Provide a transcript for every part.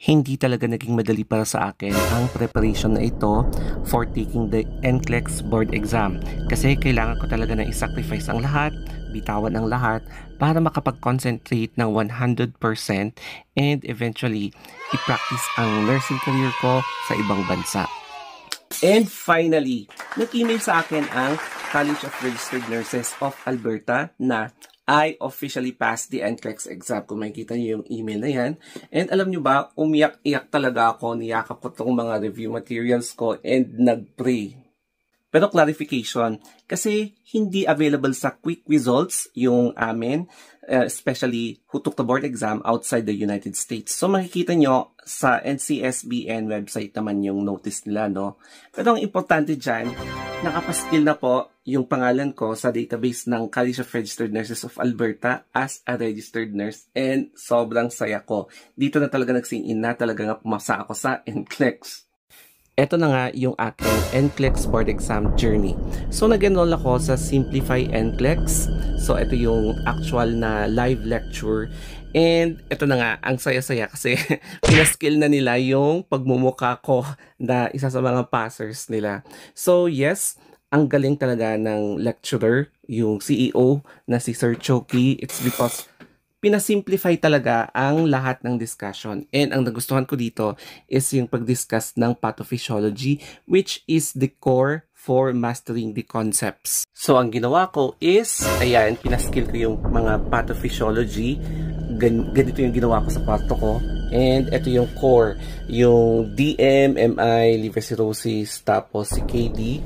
Hindi talaga naging madali para sa akin ang preparation na ito for taking the NCLEX board exam. Kasi kailangan ko talaga na i-sacrifice ang lahat, bitawan ang lahat, para makapag-concentrate ng 100% and eventually i-practice ang nursing career ko sa ibang bansa. And finally, nag-email sa akin ang College of Registered Nurses of Alberta na I officially passed the NCLEX exam. Kung makikita niyo yung email na yan. And alam niyo ba, umiyak-iyak talaga ako, niyakap ko itong mga review materials ko and nag-pray. Pero clarification, kasi hindi available sa quick results yung amin, especially who took the board exam outside the United States. So makikita nyo sa NCSBN website naman yung notice nila, no? Pero ang importante dyan, nakapaskil na po yung pangalan ko sa database ng College of Registered Nurses of Alberta as a registered nurse, and sobrang saya ko. Dito na talaga nagsing-in na talaga nga pumasa ako sa NCLEX. Ito na nga yung aking NCLEX board exam journey. So nag-enroll ako sa Simplify NCLEX. So ito yung actual na live lecture. And ito na nga, ang saya-saya kasi pinaskill na nila yung pagmumukha ko na isa sa mga passers nila. So yes, ang galing talaga ng lecturer, yung CEO na si Sir Choki. It's because pinasimplify talaga ang lahat ng discussion. And ang nagustuhan ko dito is yung pag-discuss ng pathophysiology, which is the core for mastering the concepts. So ang ginawa ko is, ayan, pinaskill ko yung mga pathophysiology. Ganito yung ginawa ko sa kwarto ko. And ito yung core, yung DM, MI, liver cirrhosis, tapos si KD.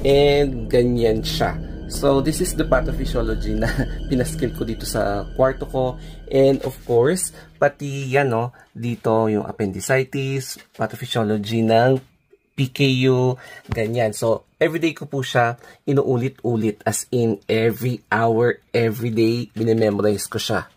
And ganyan siya. So, this is the pathophysiology na pinaskill ko dito sa kwarto ko. And of course, pati yan, no, dito yung appendicitis, pathophysiology ng PKU, ganyan. So, everyday ko po siya inuulit-ulit, as in every hour, every day, binememorize ko siya.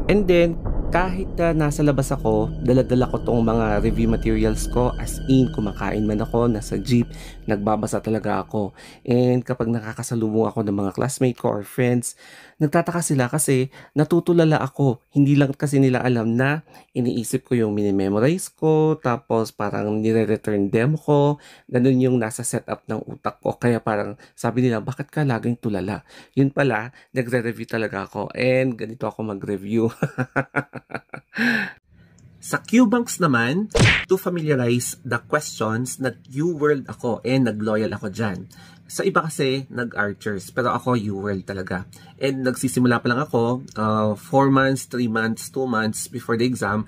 And then, kahit nasa labas ako, dala-dala ko tong mga review materials ko, as in, kumakain man ako, nasa jeep, nagbabasa talaga ako. And kapag nakakasalubong ako ng mga classmate ko or friends, nagtataka sila kasi natutulala ako. Hindi lang kasi nila alam na iniisip ko yung minimemorize ko, tapos parang nire-return them ko, ganun yung nasa setup ng utak ko. Kaya parang sabi nila, bakit ka laging tulala? Yun pala, nagre-review talaga ako and ganito ako mag-review. Sa QBanks naman, to familiarize the questions, nag-UWorld ako and nag-loyal ako dyan. Sa iba kasi, nag-Archers, pero ako UWorld talaga. And nagsisimula pa lang ako, 4 months, 3 months, 2 months before the exam.